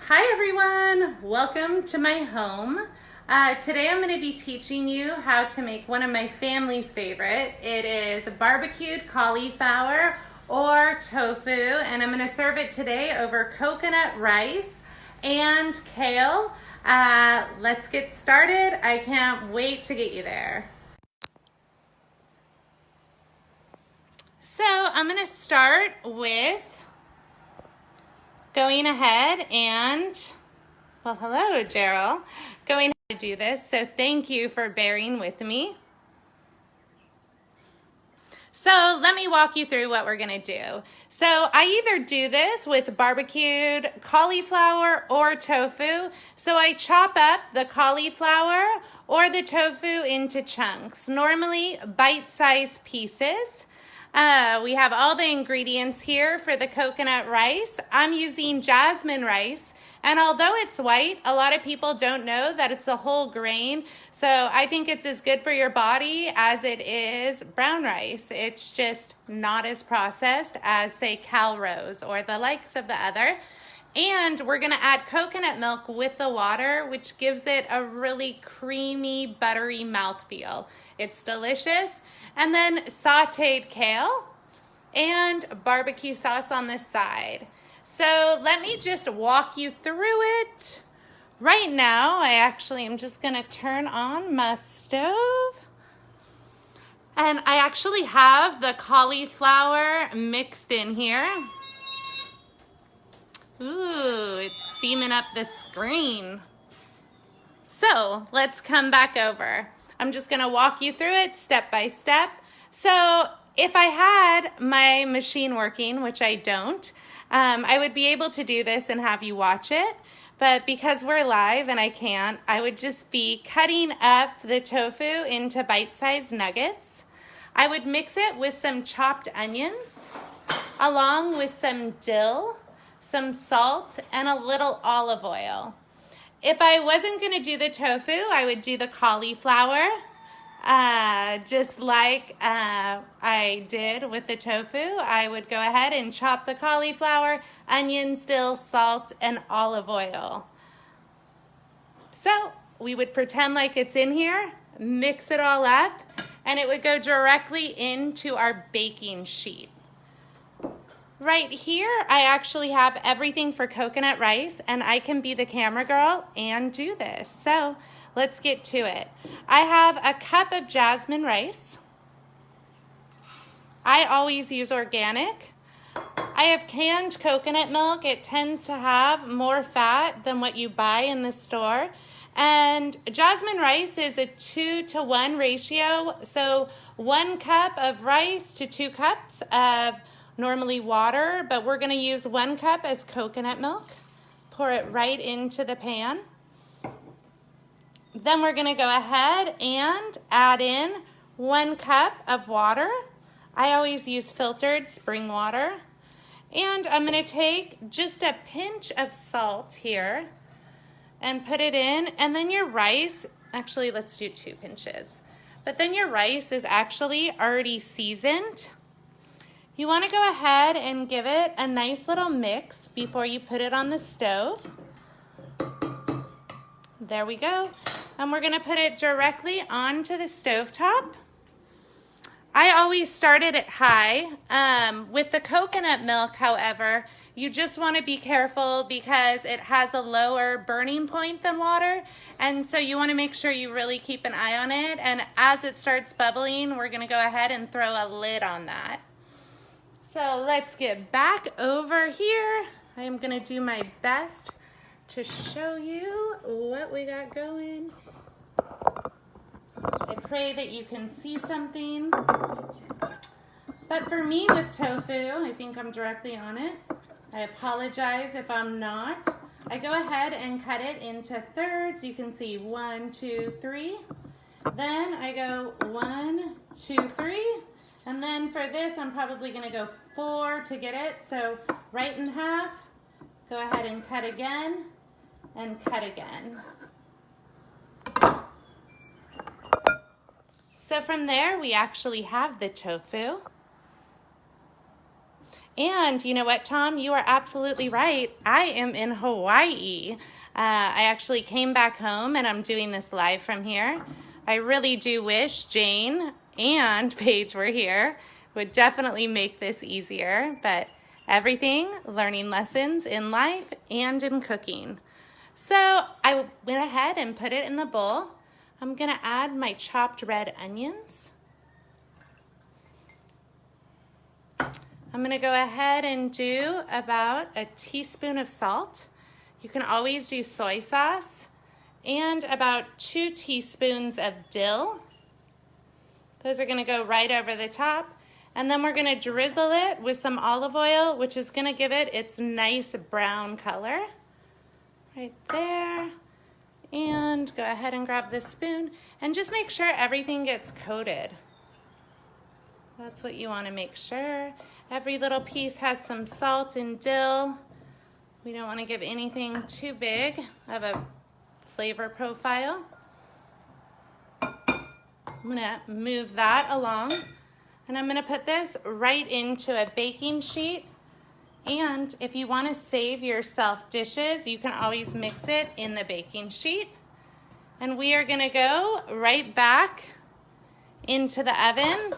Hi everyone, welcome to my home. Today I'm going to be teaching you how to make one of my family's favorite. It is barbecued cauliflower or tofu, and I'm going to serve it today over coconut rice and kale. Let's get started. I can't wait to get you there. So I'm going to start with going ahead and, well, hello, Gerald. Going ahead to do this, so thank you for bearing with me. So let me walk you through what we're gonna do. So I either do this with barbecued cauliflower or tofu. So I chop up the cauliflower or the tofu into chunks, normally bite-sized pieces. We have all the ingredients here for the coconut rice. I'm using jasmine rice, and although it's white, a lot of people don't know that it's a whole grain. So I think it's as good for your body as it is brown rice. It's just not as processed as, say, cal rose or the likes of the other. And we're gonna add coconut milk with the water, which gives it a really creamy, buttery mouthfeel. It's delicious. And then sauteed kale and barbecue sauce on the side. So let me just walk you through it. Right now, I actually am just gonna turn on my stove. And I actually have the cauliflower mixed in here. Ooh, it's steaming up the screen. So let's come back over. I'm just gonna walk you through it step by step. So if I had my machine working, which I don't, I would be able to do this and have you watch it. But because we're live and I can't, I would just be cutting up the tofu into bite-sized nuggets. I would mix it with some chopped onions, along with some dill, some salt, and a little olive oil. If I wasn't gonna do the tofu, I would do the cauliflower, just like I did with the tofu. I would go ahead and chop the cauliflower, onions, dill, salt, and olive oil. So we would pretend like it's in here, mix it all up, and it would go directly into our baking sheet. Right here, I actually have everything for coconut rice, and I can be the camera girl and do this. So let's get to it. I have a cup of jasmine rice. I always use organic. I have canned coconut milk. It tends to have more fat than what you buy in the store. And jasmine rice is a 2-to-1 ratio. So 1 cup of rice to 2 cups of normally water, but we're gonna use 1 cup as coconut milk. Pour it right into the pan. Then we're gonna go ahead and add in 1 cup of water. I always use filtered spring water. And I'm gonna take just a pinch of salt here and put it in, and then your rice, actually let's do 2 pinches. But then your rice is actually already seasoned. You want to go ahead and give it a nice little mix before you put it on the stove. There we go. And we're going to put it directly onto the stovetop. I always started it high. With the coconut milk, however, you just want to be careful because it has a lower burning point than water. And so you want to make sure you really keep an eye on it. And as it starts bubbling, we're going to go ahead and throw a lid on that. So let's get back over here. I am gonna do my best to show you what we got going. I pray that you can see something. But for me with tofu, I think I'm directly on it. I apologize if I'm not. I go ahead and cut it into thirds. You can see 1, 2, 3. Then I go 1, 2, 3. And then for this, I'm probably gonna go 4 to get it. So right in half, go ahead and cut again, and cut again. So from there, we actually have the tofu. And you know what, Tom? You are absolutely right. I am in Hawaii. I actually came back home and I'm doing this live from here. I really do wish Jane and Paige were here. Would definitely make this easier, but everything, learning lessons in life and in cooking. So I went ahead and put it in the bowl. I'm gonna add my chopped red onions. I'm gonna go ahead and do about a teaspoon of salt. You can always do soy sauce, and about 2 teaspoons of dill. Those are gonna go right over the top. And then we're gonna drizzle it with some olive oil, which is gonna give it its nice brown color. Right there. And go ahead and grab this spoon and just make sure everything gets coated. That's what you wanna make sure. Every little piece has some salt and dill. We don't wanna give anything too big of a flavor profile. I'm gonna move that along, and I'm gonna put this right into a baking sheet. And if you wanna save yourself dishes, you can always mix it in the baking sheet. And we are gonna go right back into the oven.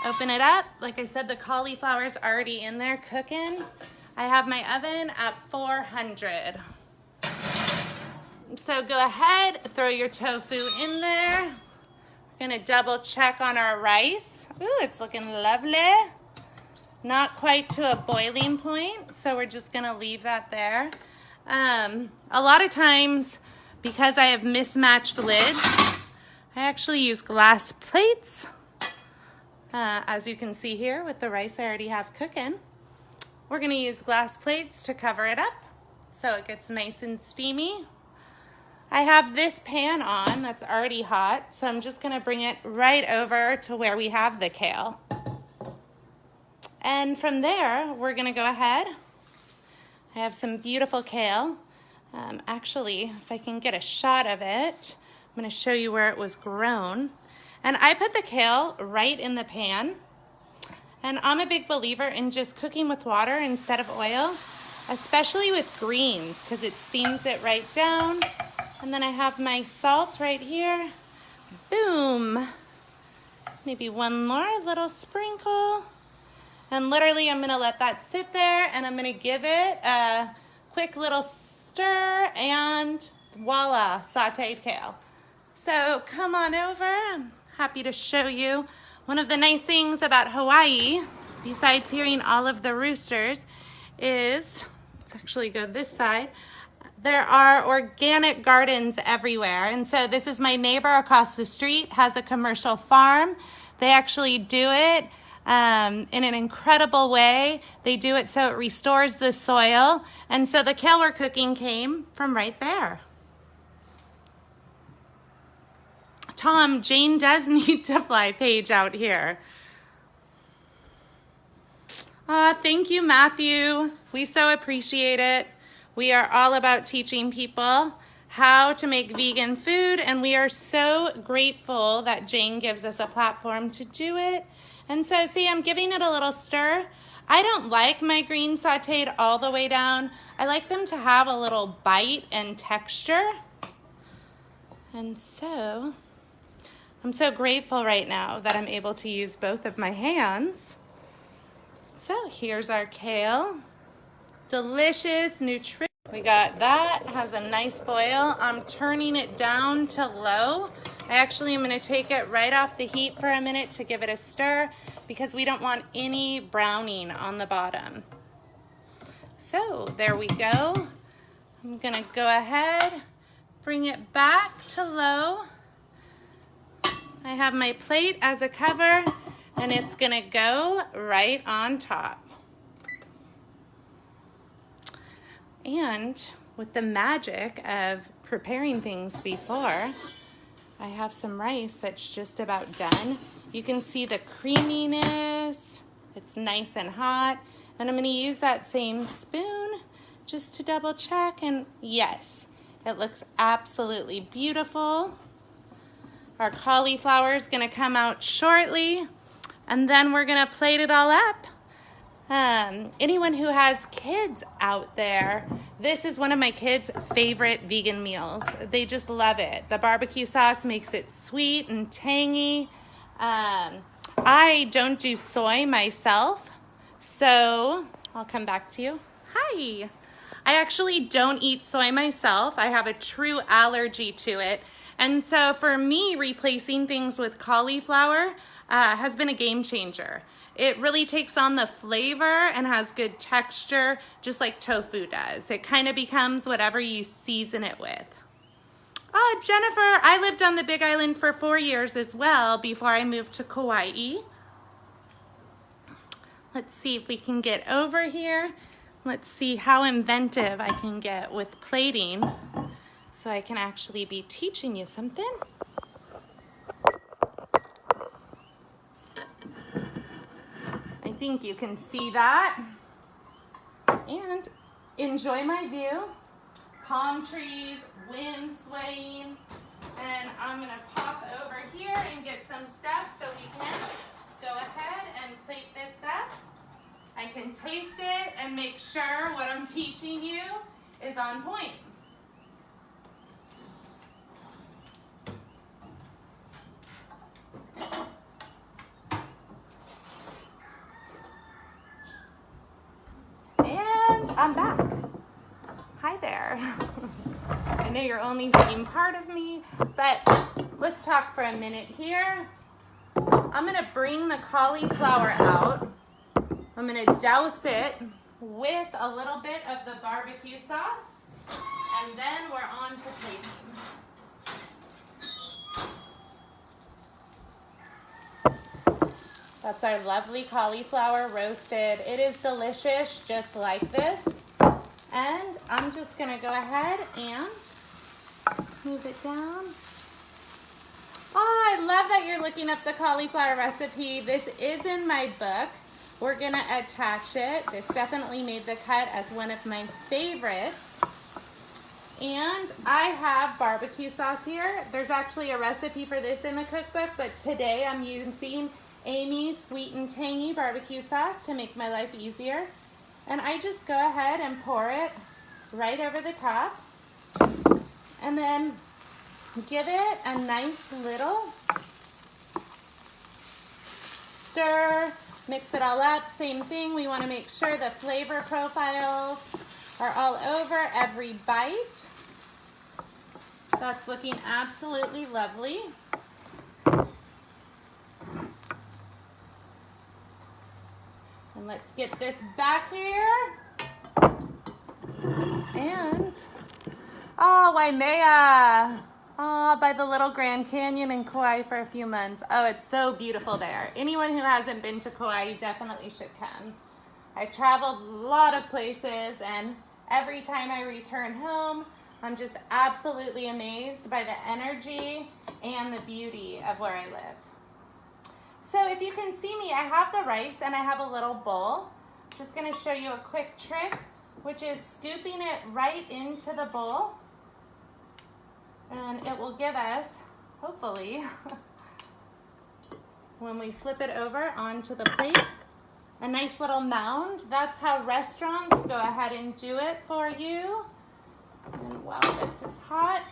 Open it up. Like I said, the cauliflower is already in there cooking. I have my oven at 400. So go ahead, throw your tofu in there. We're gonna double check on our rice. Ooh, it's looking lovely. Not quite to a boiling point, so we're just gonna leave that there. A lot of times, because I have mismatched lids, I actually use glass plates. As you can see here with the rice I already have cooking. We're gonna use glass plates to cover it up so it gets nice and steamy. I have this pan on that's already hot, so I'm just gonna bring it right over to where we have the kale. And from there, we're gonna go ahead. I have some beautiful kale. Actually, if I can get a shot of it, I'm gonna show you where it was grown. And I put the kale right in the pan. And I'm a big believer in just cooking with water instead of oil, especially with greens, because it steams it right down. And then I have my salt right here. Boom. Maybe one more little sprinkle. And literally I'm gonna let that sit there, and I'm gonna give it a quick little stir, and voila, sauteed kale. So come on over. I'm happy to show you. One of the nice things about Hawaii, besides hearing all of the roosters, is, let's actually go this side, there are organic gardens everywhere. And so this is my neighbor across the street, has a commercial farm. They actually do it in an incredible way. They do it so it restores the soil. And so the kale we're cooking came from right there. Tom, Jane does need to fly Paige out here. Thank you, Matthew. We so appreciate it. We are all about teaching people how to make vegan food, and we are so grateful that Jane gives us a platform to do it. And so, see, I'm giving it a little stir. I don't like my greens sauteed all the way down. I like them to have a little bite and texture. And so, I'm so grateful right now that I'm able to use both of my hands. So here's our kale. Delicious, nutritious. We got that, has a nice boil. I'm turning it down to low. I actually am gonna take it right off the heat for a minute to give it a stir, because we don't want any browning on the bottom. So there we go. I'm gonna go ahead, bring it back to low. I have my plate as a cover, and it's gonna go right on top. And with the magic of preparing things before, I have some rice that's just about done. You can see the creaminess. It's nice and hot. And I'm gonna use that same spoon just to double check. And yes, it looks absolutely beautiful. Our cauliflower is gonna come out shortly. And then we're gonna plate it all up Anyone who has kids out there, this is one of my kids' favorite vegan meals. They just love it. The barbecue sauce makes it sweet and tangy. I don't do soy myself, so I'll come back to you. Hi. I actually don't eat soy myself. I have a true allergy to it. And so for me, replacing things with cauliflower has been a game changer. It really takes on the flavor and has good texture, just like tofu does. It kind of becomes whatever you season it with. Oh, Jennifer, I lived on the Big Island for 4 years as well before I moved to Kauai. Let's see if we can get over here. Let's see how inventive I can get with plating so I can actually be teaching you something. I think you can see that. And enjoy my view. Palm trees, wind swaying. And I'm gonna pop over here and get some stuff so we can go ahead and plate this up. I can taste it and make sure what I'm teaching you is on point. And I'm back. Hi there. I know you're only seeing part of me, but let's talk for a minute here. I'm gonna bring the cauliflower out. I'm gonna douse it with a little bit of the barbecue sauce, and then we're on to plating. That's our lovely cauliflower roasted. It is delicious just like this. And I'm just gonna go ahead and move it down. Oh, I love that you're looking up the cauliflower recipe. This is in my book. We're gonna attach it. This definitely made the cut as one of my favorites. And I have barbecue sauce here. There's actually a recipe for this in the cookbook, but today I'm using Amy's sweet and tangy barbecue sauce to make my life easier. And I just go ahead and pour it right over the top. And then give it a nice little stir. Mix it all up, same thing. We want to make sure the flavor profiles are all over every bite. That's looking absolutely lovely. And let's get this back here. And, oh, Waimea. Oh, by the little Grand Canyon in Kauai for a few months. Oh, it's so beautiful there. Anyone who hasn't been to Kauai definitely should come. I've traveled a lot of places, and every time I return home, I'm just absolutely amazed by the energy and the beauty of where I live. So if you can see me, I have the rice and I have a little bowl. Just gonna show you a quick trick, which is scooping it right into the bowl. And it will give us, hopefully, when we flip it over onto the plate, a nice little mound. That's how restaurants go ahead and do it for you. And while this is hot,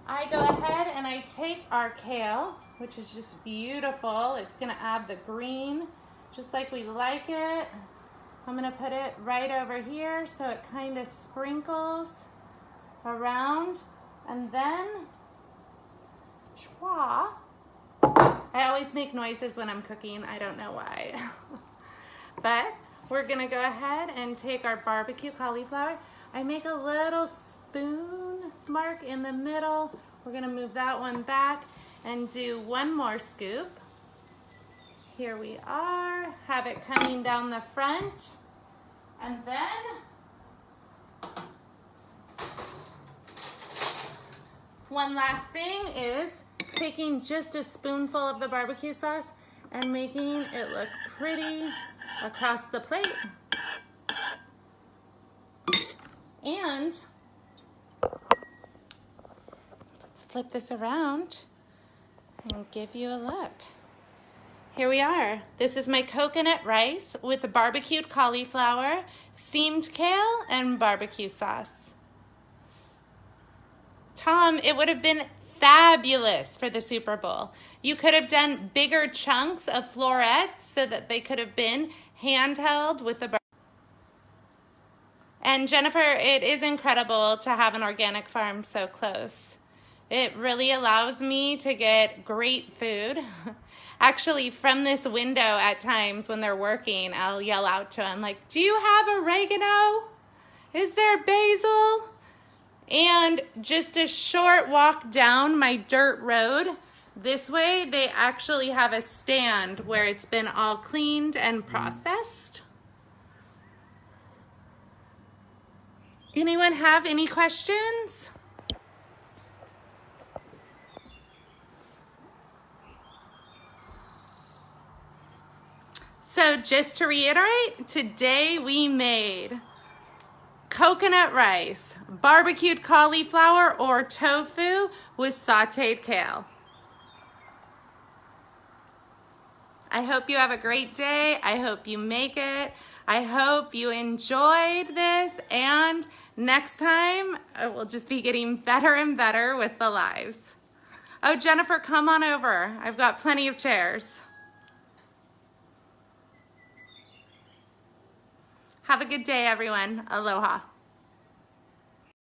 I go ahead and I take our kale, which is just beautiful. It's gonna add the green, just like we like it. I'm gonna put it right over here so it kind of sprinkles around. And then, schwa. I always make noises when I'm cooking. I don't know why. But we're gonna go ahead and take our barbecue cauliflower. I make a little spoon mark in the middle. We're gonna move that one back and do one more scoop. Here we are. Have it coming down the front. And then, one last thing is taking just a spoonful of the barbecue sauce and making it look pretty across the plate. And let's flip this around and give you a look. Here we are. This is my coconut rice with the barbecued cauliflower, steamed kale, and barbecue sauce. Tom, it would have been fabulous for the Super Bowl. You could have done bigger chunks of florets so that they could have been handheld with the And Jennifer, it is incredible to have an organic farm so close. It really allows me to get great food. Actually, from this window at times when they're working, I'll yell out to them like, do you have oregano? Is there basil? And just a short walk down my dirt road, this way they actually have a stand where it's been all cleaned and processed. Anyone have any questions? So just to reiterate, today we made coconut rice, barbecued cauliflower or tofu with sauteed kale. I hope you have a great day. I hope you make it. I hope you enjoyed this, and next time we'll just be getting better and better with the lives. Oh, Jennifer, come on over. I've got plenty of chairs. Have a good day, everyone. Aloha.